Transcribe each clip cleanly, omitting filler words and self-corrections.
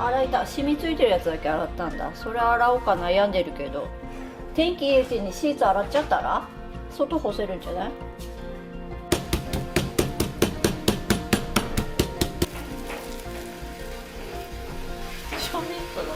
洗いた、染みついてるやつだけ洗ったんだ。それ洗おうか悩んでるけど、天気いいうちにシーツ洗っちゃったら外干せるんじゃない？庶民服だ。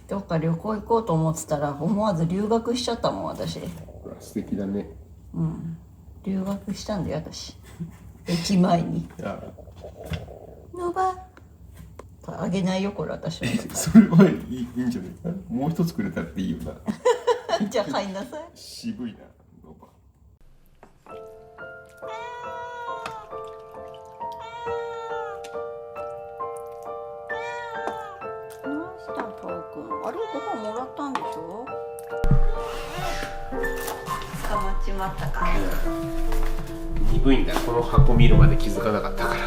どっか旅行行こうと思ってたら思わず留学しちゃったもん私。素敵だね。うん、留学したんだよ私。駅前にノバあげないよこれ私は。それはいいんじゃないか。もう一つくれたっていいよな。じゃあ買いなさい。渋いな。ノバどうしたパオくん。あれご飯もらったんでしょ。捕まっちまったか。鈍いんだ。この箱見るまで気づかなかったから。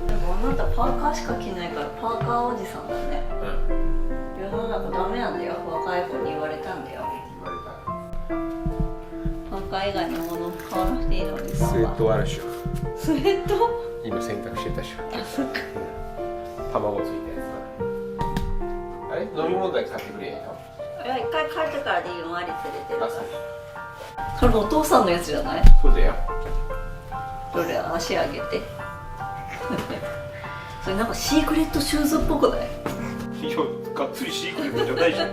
でもあなたパーカーしか着ないからパーカーおじさんだね。世の中ダメなんだよ。若い子に言われたんだよ。言われパーカー以外のもの買わなくていいのにた。さ。スウェットあるでしょ。スウェット？今洗濯してたでしょ。あ、そっか。卵ついたやつ。あれ飲み物だけ買ってくれよ。いや、一回帰ってからでいいよ。マリ連れてるかあ、そう。ら。それお父さんのやつじゃない？そうだよ。どれ足上げて。それなんかシークレットシューズっぽくない？いや、がっつりシークレットじゃないじゃん。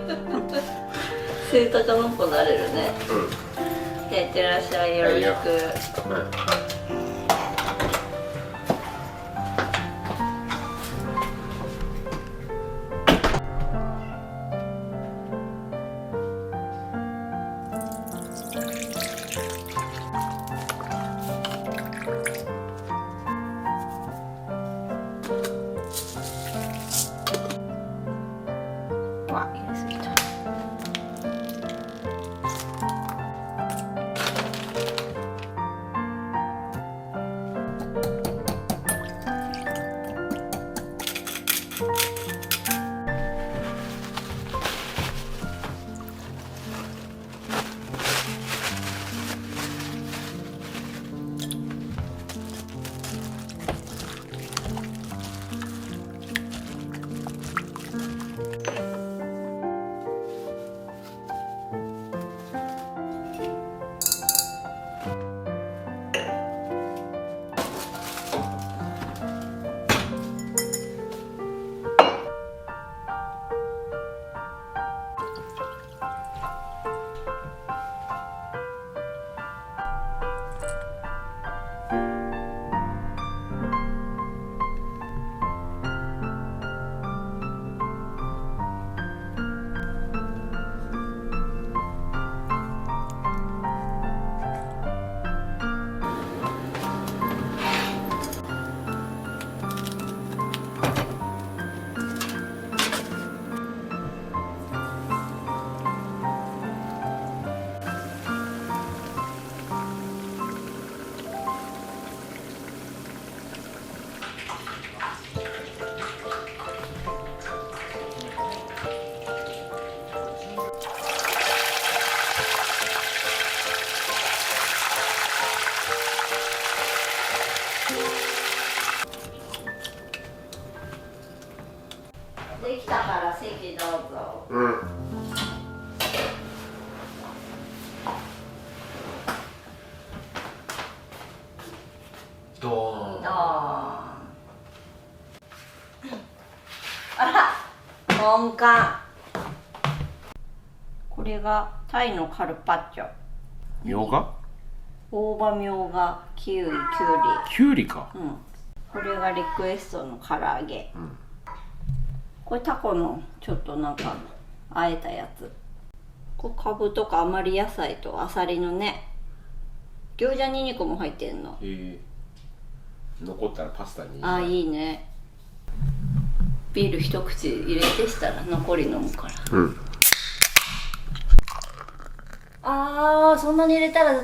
背高の子なれるね。うん。じゃあいってらっしゃい。よろしく。わ、入れすぎた。ドーン。あら、本館。これがタイのカルパッチョ。みょうが？大葉みょうが、キウイ、きゅうりか。うん。これがリクエストの唐揚げ。これタコのちょっとなんかあえたやつ。これかぶとか余り野菜とあさりのね。餃子にんにくも入ってんの。残ったらパスタに。あ、いいね。ビール一口入れてしたら残り飲むから。そんなに入れたら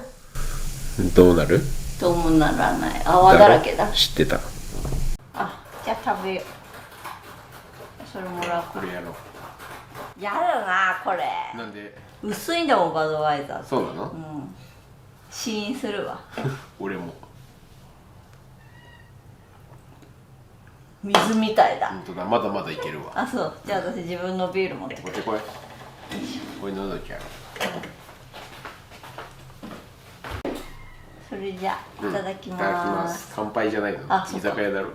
どうなる？どうもならない。泡だらけだ。知ってた。じゃあ食べよう。それもらう。これやろう。やだなこれ。なんで？薄いんだもんバドワイザー。そうなの？試飲するわ。俺も。水みたいだ。本当だ、まだまだいけるわ。そう。じゃあ私自分のビール持って持ってこい。これ飲んどきゃ。それじゃあいただきいただきま。ますす。乾杯じゃないの？居酒屋だろ。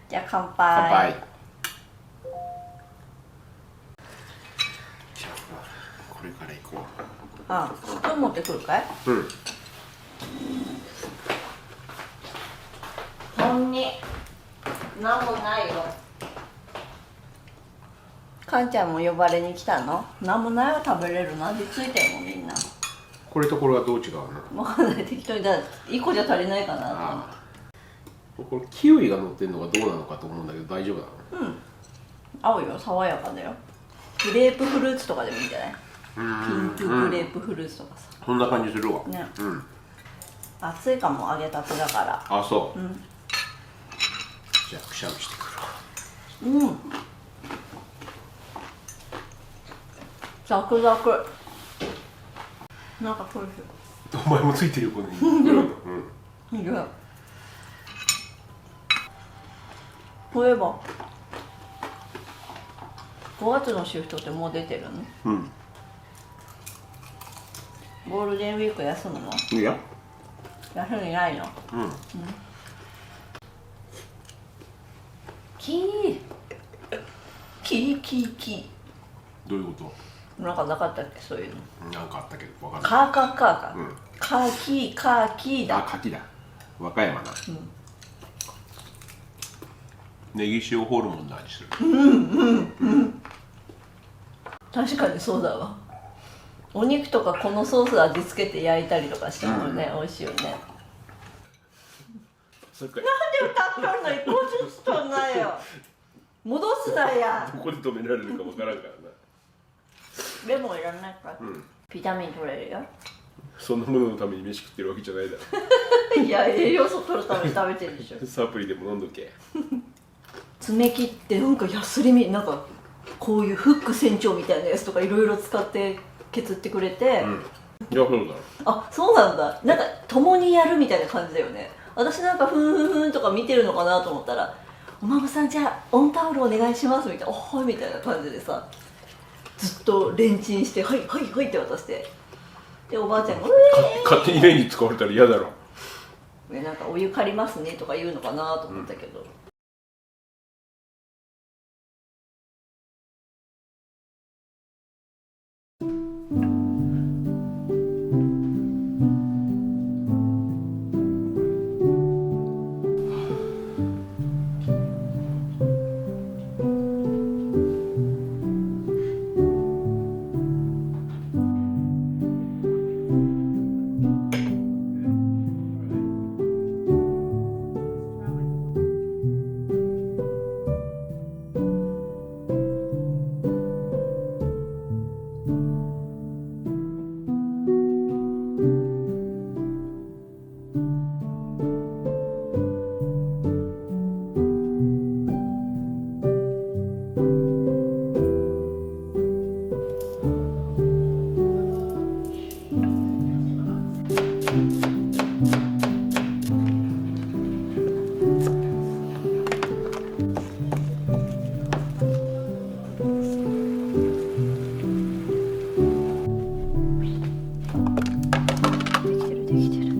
じゃあ乾杯。乾杯。じゃあこれから行こスプーン持ってくるかい？ほんになんもないよ。かんちゃんも呼ばれに来たの？なんもないよ、食べれるの？味ついてるもんみんな。これとこれはどう違うの？わかんない、適当にだ1個じゃ足りないかなと思って。これキウイが乗ってるのがどうなのかと思うんだけど大丈夫なの？合うよ、爽やかだよ。グレープフルーツとかでもいいんじゃない？ピンクグレープフルーツとかさ。そんな感じするわ。ね。熱いかも、揚げたてだから。あ、そう。じゃあくしゃみしてくるわ。ザクザク。なんかこれお前もついてるよこのいや。そういえば5月のシフトってもう出てるの？ゴールデンウィーク休むの？いや、休みないの？キーどういうこなんかなかったっけ、そういうの。と？なんかあったけどわかんない。カーキーだ。あ、柿だ。和歌山だ。ネギ塩ホルモンの味する。確かにそうだわ。お肉とかこのソース味付けて焼いたりとかしてもね、美味しいよね。なんで歌っとるの？一個ずつとんなよ。戻すなや。どこで止められるかわからんからな。レモンいらないから。ビタミン取れるよ。そんなもののために飯食ってるわけじゃないだいや、栄養素取るために食べてるでしょ。ろ。サプリでも飲んどけ。爪切ってなんかヤスリみ、なんかこういうフック船長みたいなやつとかいろいろ使って削ってくれて、いや、そうだ。あ、そうなんだ。なんか共にやるみたいな感じだよね。私なんかふんふんふんとか見てるのかなと思ったら、お孫さんじゃあオンタオルお願いしますみたいな、おはいみたいな感じでさ、ずっとレンチンしてはいはいはいって渡して、でおばあちゃんが勝手にレンジ使われたら嫌だろ。なんかお湯借りますねとか言うのかなと思ったけど、できてる。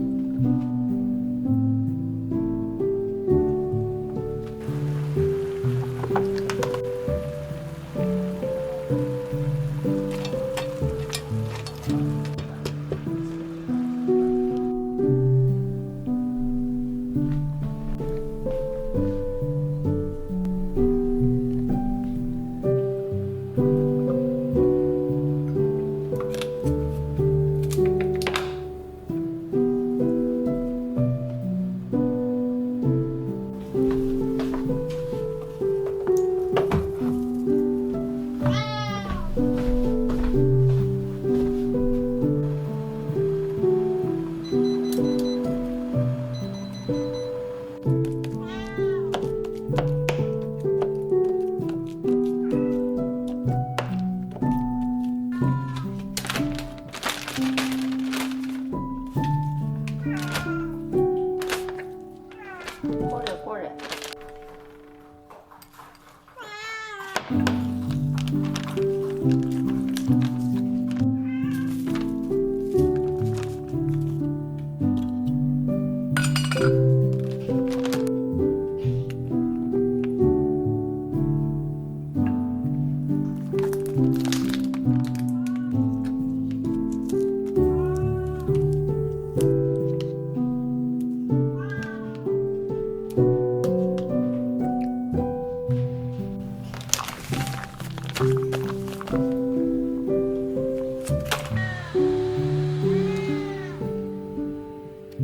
よ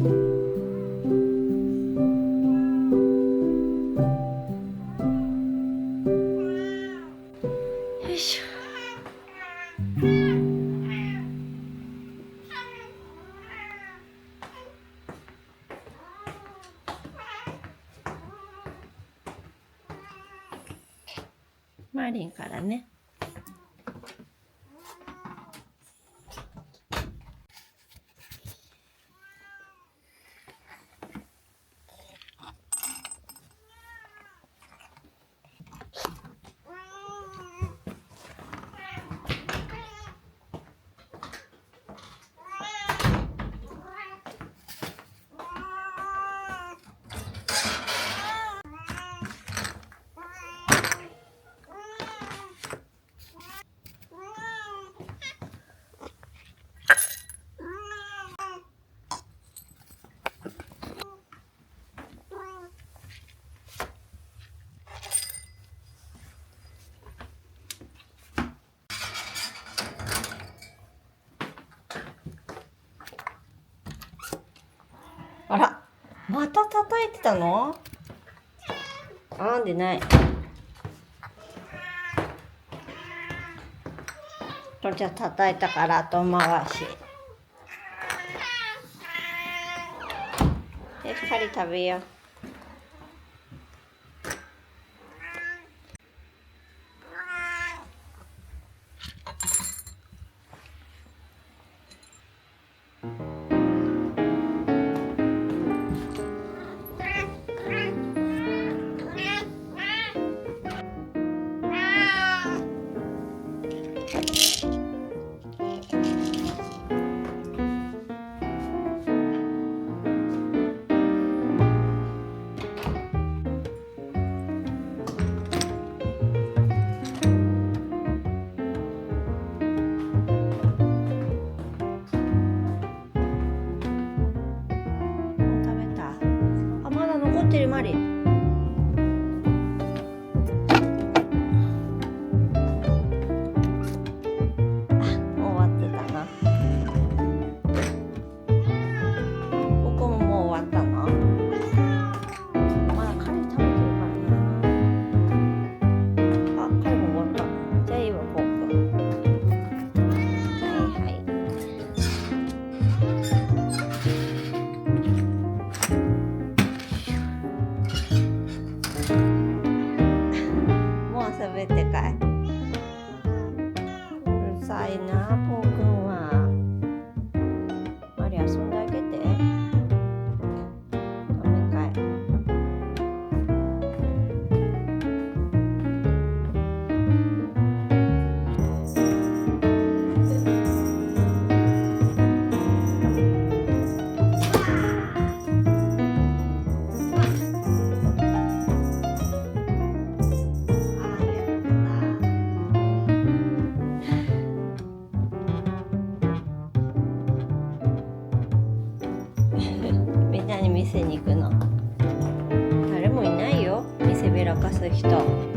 いしょ。マリンからね。あら、また叩いてたの？なんでない。じゃあ叩いたから後回し。で、2人食べよう。残ってるマリ。もう終わってたな。ここももう終わったの？まだカレー食べてるからな。あ、カレーも終わった。じゃあいいわ、ポーク。はいはい。遊べてかい。うるさいな、ポーくんは。マリ遊んであげて。ダメかい。みんなに店に行くの。誰もいないよ、店べらかす人。